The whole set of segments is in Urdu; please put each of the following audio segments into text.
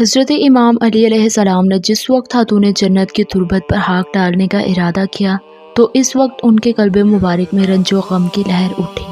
حضرت امام علی علیہ السلام نے جس وقت خاتون جنت کی تربت پر ہاتھ ڈالنے کا ارادہ کیا تو اس وقت ان کے قلب مبارک میں رنج و غم کی لہر اٹھی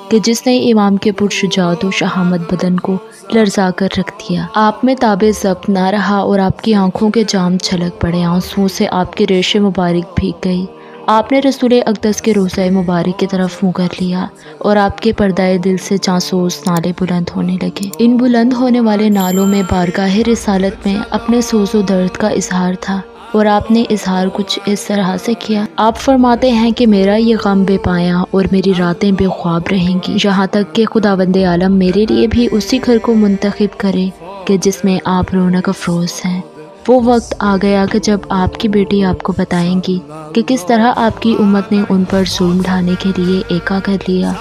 کہ جس نے امام کے پرشجاعت و شہامت بدن کو لرزا کر رکھ دیا۔ آپ میں تاب ضبط نہ رہا اور آپ کی آنکھوں کے جام چھلک پڑے، آنسوؤں سے آپ کے ریش مبارک بھیگ گئی۔ آپ نے رسول اقدس کے روضہ مبارک کی طرف منہ کر لیا اور آپ کے پردۂ دل سے جانسوز نالے بلند ہونے لگے۔ ان بلند ہونے والے نالوں میں بارگاہ رسالت میں اپنے سوز و درد کا اظہار تھا، اور آپ نے اظہار کچھ اس طرح سے کیا۔ آپ فرماتے ہیں کہ میرا یہ غم بے پایاں اور میری راتیں بے خواب رہیں گی، یہاں تک کہ خداوند عالم میرے لیے بھی اسی گھر کو منتخب کرے کہ جس میں آپ رونق افروز ہیں۔ وہ وقت آ گیا کہ جب آپ کی بیٹی آپ کو بتائیں گی کہ کس طرح آپ کی امت نے ان پر ظلم ڈھانے کے لیے ایکا کر لیا۔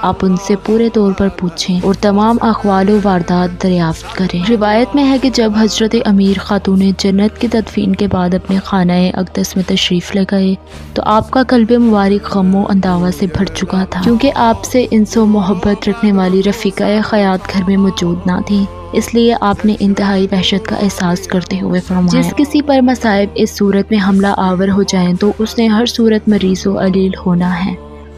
آپ ان سے پورے طور پر پوچھیں اور تمام اقوال و واردات دریافت کریں۔ روایت میں ہے کہ جب حضرت امیر خاتون جنت کی تدفین کے بعد اپنے خانہ اقدس میں تشریف لے گئے تو آپ کا قلب مبارک غم و انداوا سے بھر چکا تھا، کیونکہ آپ سے انس و محبت رکھنے والی رفیقہ حیات گھر میں موجود نہ تھی۔ اس لیے آپ نے انتہائی وحشت کا احساس کرتے ہوئے فرمایا، جس کسی پر مصائب اس صورت میں حملہ آور ہو جائیں تو اس نے ہر صورت مریض و علیل ہونا ہے،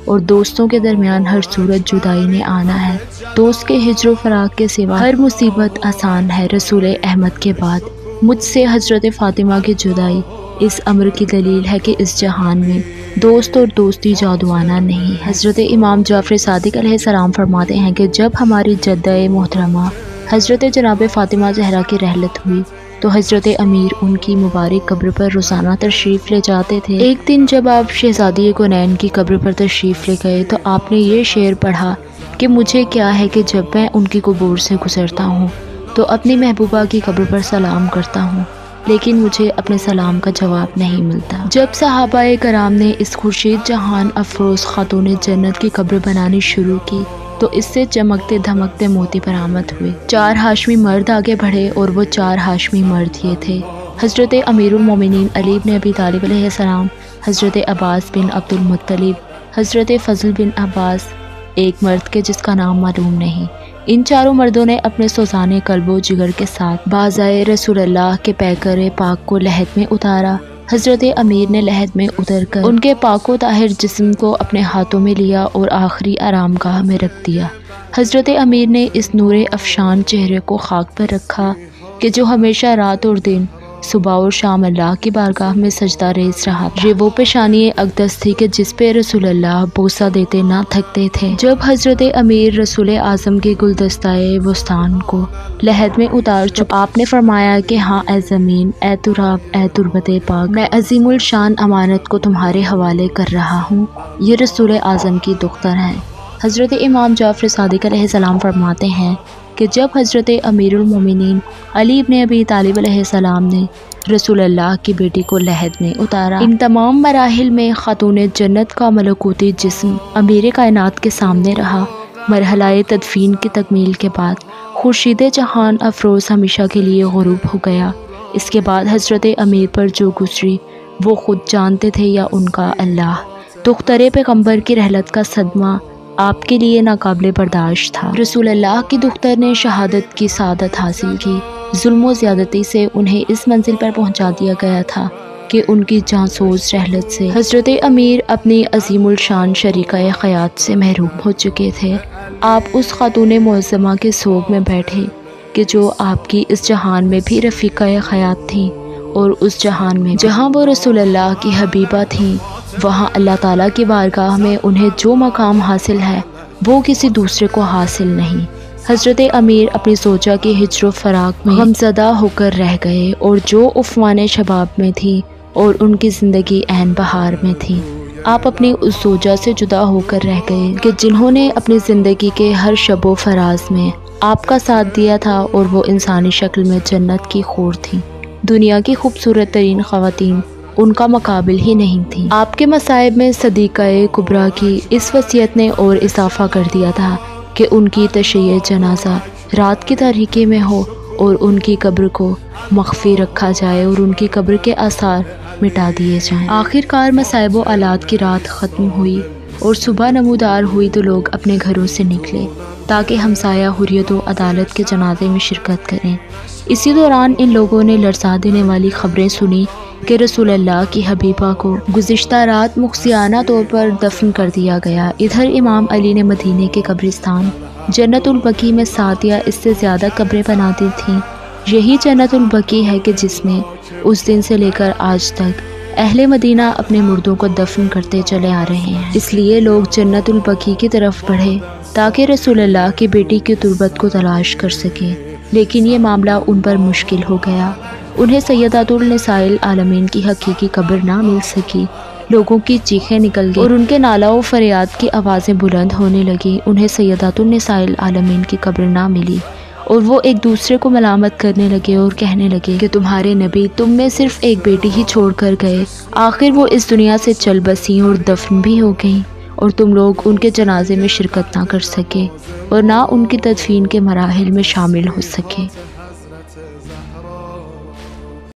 اور دوستوں کے درمیان ہر صورت جدائی نے آنا ہے۔ دوست کے ہجر و فراق کے سوا ہر مصیبت آسان ہے۔ رسول احمد کے بعد مجھ سے حضرت فاطمہ کی جدائی اس امر کی دلیل ہے کہ اس جہان میں دوست اور دوستی جادوانہ نہیں۔ حضرت امام جعفر صادق علیہ السلام فرماتے ہیں کہ جب ہماری جدہ محترمہ حضرت جناب فاطمہ زہرا کی رحلت ہوئی تو حضرت امیر ان کی مبارک قبر پر روزانہ تشریف لے جاتے تھے۔ ایک دن جب آپ شہزادی کونین کی قبر پر تشریف لے گئے تو آپ نے یہ شعر پڑھا کہ مجھے کیا ہے کہ جب میں ان کی قبور سے گزرتا ہوں تو اپنی محبوبہ کی قبر پر سلام کرتا ہوں، لیکن مجھے اپنے سلام کا جواب نہیں ملتا۔ جب صحابہ کرام نے اس خورشید جہان افروز خاتون جنت کی قبر بنانی شروع کی تو اس سے چمکتے دھمکتے موتی برآمد ہوئے۔ 4 ہاشمی مرد آگے بڑھے اور وہ 4 ہاشمی مرد یہ تھے: حضرت امیر المومنین علی بن ابی طالب علیہ السلام، حضرت عباس بن عبد المطلب، حضرت فضل بن عباس، ایک مرد کے جس کا نام معلوم نہیں۔ ان چاروں مردوں نے اپنے سوزانے قلب و جگر کے ساتھ بازائے رسول اللہ کے پیکر پاک کو لحد میں اتارا۔ حضرت امیر نے لحد میں اتر کر ان کے پاک و طاہر جسم کو اپنے ہاتھوں میں لیا اور آخری آرام گاہ میں رکھ دیا۔ حضرت امیر نے اس نور افشان چہرے کو خاک پر رکھا کہ جو ہمیشہ رات اور دن، صبح اور شام اللہ کی بارگاہ میں سجدہ ریز رہا تھا۔ یہ وہ پیشانی اقدس تھی کہ جس پہ رسول اللہ بوسہ دیتے نہ تھکتے تھے۔ جب حضرت امیر رسول اعظم کے گلدستۂ وستان کو لحد میں اتار چکے، آپ نے فرمایا کہ ہاں اے زمین، اے تراب، اے تربت پاک، میں عظیم الشان امانت کو تمہارے حوالے کر رہا ہوں۔ یہ رسول اعظم کی دختر ہیں۔ حضرت امام جعفر صادق علیہ السلام فرماتے ہیں کہ جب حضرت امیر المومنین علی بن ابی طالب علیہ السلام نے رسول اللہ کی بیٹی کو لحد میں اتارا، ان تمام مراحل میں خاتون جنت کا ملکوتی جسم امیر کائنات کے سامنے رہا۔ مرحلہ تدفین کی تکمیل کے بعد خورشید جہان افروز ہمیشہ کے لیے غروب ہو گیا۔ اس کے بعد حضرت امیر پر جو گزری وہ خود جانتے تھے یا ان کا اللہ۔ دختر پیغمبر کی رحلت کا صدمہ آپ کے لیے ناقابل برداشت تھا۔ رسول اللہ کی دختر نے شہادت کی سعادت حاصل کی۔ ظلم و زیادتی سے انہیں اس منزل پر پہنچا دیا گیا تھا کہ ان کی جانسوز رحلت سے حضرت امیر اپنی عظیم الشان شریکہ حیات سے محروم ہو چکے تھے۔ آپ اس خاتون معظمہ کے سوگ میں بیٹھے کہ جو آپ کی اس جہان میں بھی رفیقہ حیات تھیں، اور اس جہان میں جہاں وہ رسول اللہ کی حبیبہ تھیں، وہاں اللہ تعالیٰ کی بارگاہ میں انہیں جو مقام حاصل ہے وہ کسی دوسرے کو حاصل نہیں۔ حضرت امیر اپنی زوجہ کے ہجر و فراق میں غمزدہ ہو کر رہ گئے، اور جو عنفوان شباب میں تھی اور ان کی زندگی عین بہار میں تھی۔ آپ اپنی اس زوجہ سے جدا ہو کر رہ گئے کہ جنہوں نے اپنی زندگی کے ہر شب و فراز میں آپ کا ساتھ دیا تھا، اور وہ انسانی شکل میں جنت کی حور تھیں۔ دنیا کی خوبصورت ترین خواتین ان کا مقابل ہی نہیں تھیں۔ آپ کے مصائب میں صدیقہ کبریٰ کی اس وصیت نے اور اضافہ کر دیا تھا کہ ان کی تشییع جنازہ رات کی تاریکی میں ہو اور ان کی قبر کو مخفی رکھا جائے اور ان کی قبر کے آثار مٹا دیے جائیں۔ آخر کار مصائب و آلات کی رات ختم ہوئی اور صبح نمودار ہوئی تو لوگ اپنے گھروں سے نکلے۔ تاکہ ہمسایہ حریت و عدالت کے جنازے میں شرکت کریں۔ اسی دوران ان لوگوں نے لرزا دینے والی خبریں سنی کہ رسول اللہ کی حبیبہ کو گزشتہ رات مخفیانہ طور پر دفن کر دیا گیا۔ ادھر امام علی نے مدینے کے قبرستان جنت البقیع میں 7 یا اس سے زیادہ قبریں بنا دی تھیں۔ یہی جنت البقیع ہے کہ جس میں اس دن سے لے کر آج تک اہل مدینہ اپنے مردوں کو دفن کرتے چلے آ رہے ہیں۔ اس لیے لوگ جنت البقیع کی طرف بڑھے تاکہ رسول اللہ کی بیٹی کی تربت کو تلاش کر سکیں، لیکن یہ معاملہ ان پر مشکل ہو گیا۔ انہیں سیدۃ النساء العالمین کی حقیقی قبر نہ مل سکی۔ لوگوں کی چیخیں نکل گئیں اور ان کے نالہ و فریاد کی آوازیں بلند ہونے لگیں۔ انہیں سیدۃ النساء العالمین کی قبر نہ ملی اور وہ ایک دوسرے کو ملامت کرنے لگے اور کہنے لگے کہ تمہارے نبی تم میں صرف ایک بیٹی ہی چھوڑ کر گئے، آخر وہ اس دنیا سے چل بسیں اور دفن بھی ہو گئیں، اور تم لوگ ان کے جنازے میں شرکت نہ کر سکے اور نہ ان کی تدفین کے مراحل میں شامل ہو سکے۔